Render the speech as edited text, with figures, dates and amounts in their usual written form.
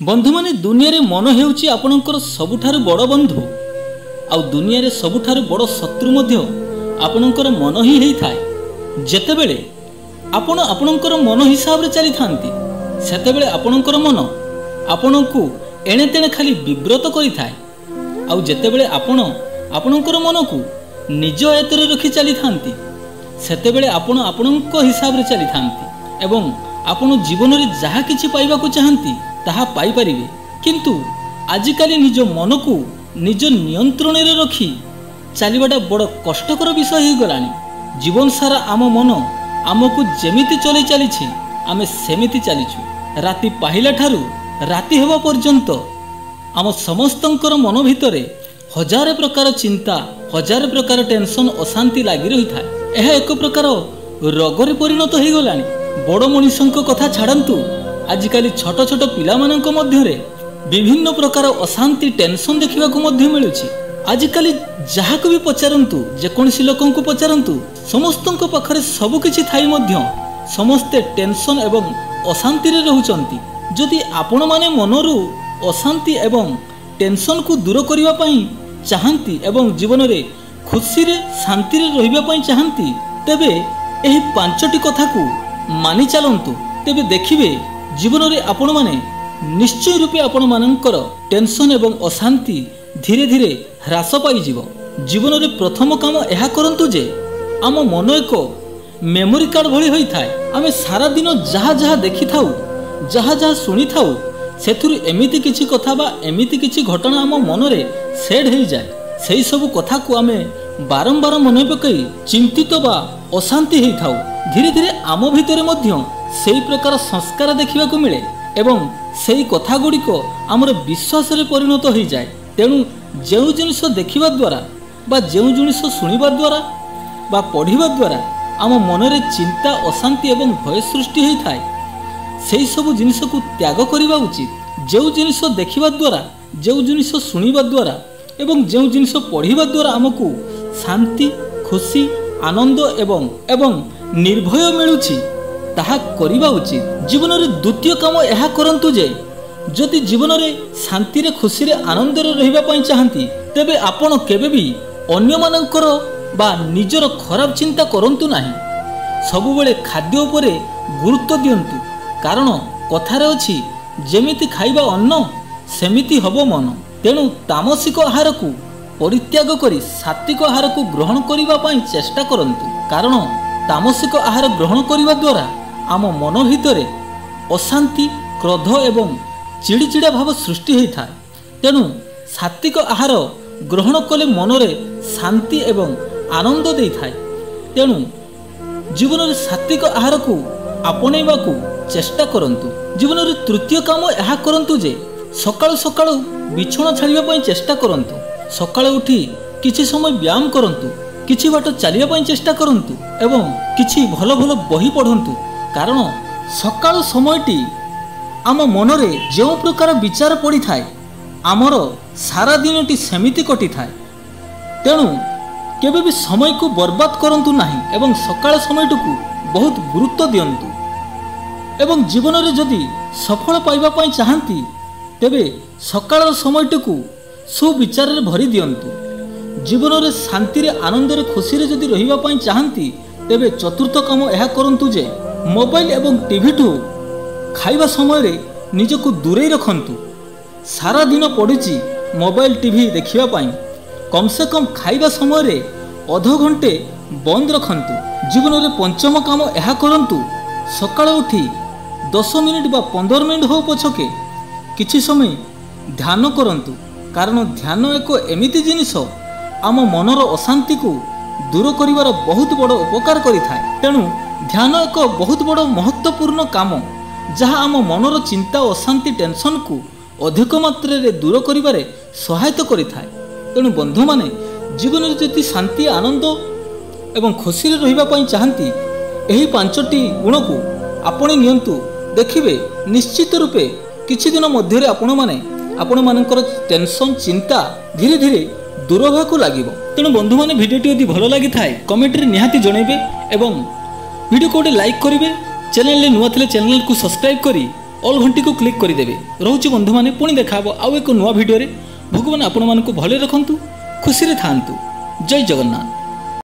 बंधु माने दुनिया रे मन हेउची आपणकर सबुठारु बड़ बंधु आउ दुनिया रे सबुठारु बड़ शत्रु मध्य आपणकर मन ही हेई थाए। जेतेबेले आपण आपणकर मन हिसाब रे चली थांती सेतेबेले आपणकर मन आपणकु एणे तेणे खाली विब्रत करि थाए। आउ जेतेबेले आपण आपणकर मनकु निज आयत्तरे रखि चली थांती सेतेबेले आपण आपणक हिसाब रे चली थांती एवं आपण जीवन रे जहा किछि पाइबा को चाहंती ताहा पाई परिबे। किंतु आजिकाली निज मन को निज नियंत्रण रे रखी चलीबाटा बड़ कष्टकर विषय हो गलानी। जीवन सारा आम मन आमको जेमिति चले चलीछि आमे सेमिति चलीछु। राति पाहिला ठारू राति हेबा पर्यंत आम समस्तंकर मन भितरे हजार प्रकार चिंता हजार प्रकार टेंशन अशांति लागी रही थाए। यह एक प्रकार रोग रे परिणत हो गलानी। बड़ मनुष्यों कथा छाड़न्तु आजिकाली छोट छोट पिला मानक मध्यरे विभिन्न प्रकार अशांति टेंशन देखा मिलूची। आजिकाली जहाँ को भी पचारंतु जेकोसी लोकों को पचारंतु समस्त पाखरे सबकिछि थाई मध्य समस्ते टेंशन एवं अशांति रे रहउचंती। जदि आपण माने मनरु अशांति एवं टेंशन को दूर करिवा पई चाहंती एवं जीवन रे खुशी रे शांति रे रहिबा पई चाहंती तेबे एही पांचटी कथा को मानि चलंतु। तेबे देखिबे जीवन रे आपण माने निश्चय रूपे आपण मानकर टेंशन एवं अशांति धीरे धीरे ह्रास पाई जीवो। जीवन रे प्रथम काम एहा करंतु जे आम मन एक मेमोरी कार्ड भली होई थाए। आमे सारा दिन जहाँ जहाँ देखि थाउ जहाँ जहाँ सुनी थाउ सेथुरु एमिति किछि कथा बा एमिति किछि घटना आम मन रे सेड हेई जाय। सेही सब कथा को आमे बारंबार मन पकई चिंतित बा अशांति हेई थाउ। धीरे धीरे आम भितरे मध्य सेही प्रकार संस्कार देखिबा को मिले एवं सेही कथा गुड़िक आमर विश्वास रे परिणत हो जाए। तेणु जो जिनिस देखिबा द्वारा बा जो जिनिस सुनिबा द्वारा बा पढ़िबा द्वारा आम मन रे चिंता अशांति एवं भय सृष्टि होई थाए सेही सब जिनिस को त्याग करिबा उचित। जो जिनिस देखिबा द्वारा जो जिनिस सुनिबा द्वारा एवं जो जिनिस पढ़िबा द्वारा आमको शांति खुशी आनंद एवं एवं निर्भय मिलुछि ताहा करिबा उचित। जीवन रे द्वितीय काम यह करंतु जे जदि जीवन रे शांति रे खुशी रे आनंद रे रहिबा पई चाहंती तेबे आपण केबे भी अन्य मानकर बा निजर खराब चिंता करंतु नाही। सब बेले खाद्य उपरे गुरुत्व दियंतु कारण कथारे अछि जेमिति खाइबा अन्न सेमिति हबो मन। तेणु तामसिक आहार को परित्याग करी सात्विक आहार को ग्रहण करिबा पई चेष्टा करंतु कारण तामसिक आहार ग्रहण करिबा द्वारा आम मन भितरे अशांति क्रोध एवं चिड़चिड़ा भाव सृष्टि होता है। तेणु सात्विक आहार ग्रहण कले मनरे शांति एवं आनंद दे थाए। तेणु जीवन रे सात्विक आहार को आपणेबा को चेष्टा करंतु। जीवन रे तृतीय काम यह करंतु जे सकाळु सकाळु बिछोना छाड़िबा पई चेष्टा करंतु। सकाळु उठी किछि समय व्यायाम करंतु किछि बाट चलिया पई चेष्टा करंतु एवं किछि भलो भलो बही पढ़ंतु कारण सकाळ समयटी आम मनरे जो प्रकार विचार पड़ी थाए आमर सारा दिनटी सेमिति कटि थाए। तेणु केबे भी समय को बर्बाद करंतु नाही एवं सकाळ समयटुकु बहुत गुरुत्व दियंतु एवं जीवन रे जदि सफल पाइबा पई चाहंती तेबे सकाळ समयटुकु सुविचार रे भरी दियंतु। जीवन रे शांति रे आनंद रे खुशी रे जदि रहिबा पई चाहंती तेबे चतुर्थ काम यह करंतु जे मोबाइल एवं टीवी ठू खाइबा समय रे निजको दूरे रखंतु। सारा दिन पड़ुची मोबाइल टीवी देखिबा पई कम से कम खाइबा समय रे आधा घंटे बंद रखंतु। जीवन रे पंचम काम यह करंतु सकाळ उठी 10 मिनिट बा 15 मिनिट हो पछके किछि समय ध्यान करंतु कारण ध्यान एक एमिति जिनिस आम मनर अशांति को दूर करिवार बहुत बड़ उपकार करिथाए। तेणु ध्यान एक बहुत बड़ महत्वपूर्ण काम जहाँ आम मनर चिंता अशांति टेंशन को अधिक मात्रा रे दूर करिवारे सहायता करिथाए। तेणु बंधु माने जीवन रे जति शांति आनंद एवं खुशी रे रहिबा पई चाहंती एही पांचटी गुण को आपणे नियंतु। देखिबे निश्चित रूपे किछि दिन मध्य रे आपण मानकर टेंशन चिंता धीरे धीरे दूर होगा लगे। तेणु बंधु मैंने भिडियोटी यदि भल लगी थाए कमेंट रे निहाती जनइबे एवं वीडियो को लाइक करेंगे। चैनल नुआ थे चैनल को सब्सक्राइब करी ଅଲ୍ ଘଣ୍ଟିକୁ କ୍ଲିକ୍ କରିଦେବେ। ରହୁଛି ବନ୍ଧୁମାନେ, ପୁଣି ଦେଖା ହେବ ଆଉ ଏକ ନୂଆ ଭିଡ଼ିଓରେ। ଭଗବାନ ଆପଣମାନଙ୍କୁ ଭଲରେ ରଖନ୍ତୁ, ଖୁସିରେ ଥାଆନ୍ତୁ। ଜୟ ଜଗନ୍ନାଥ।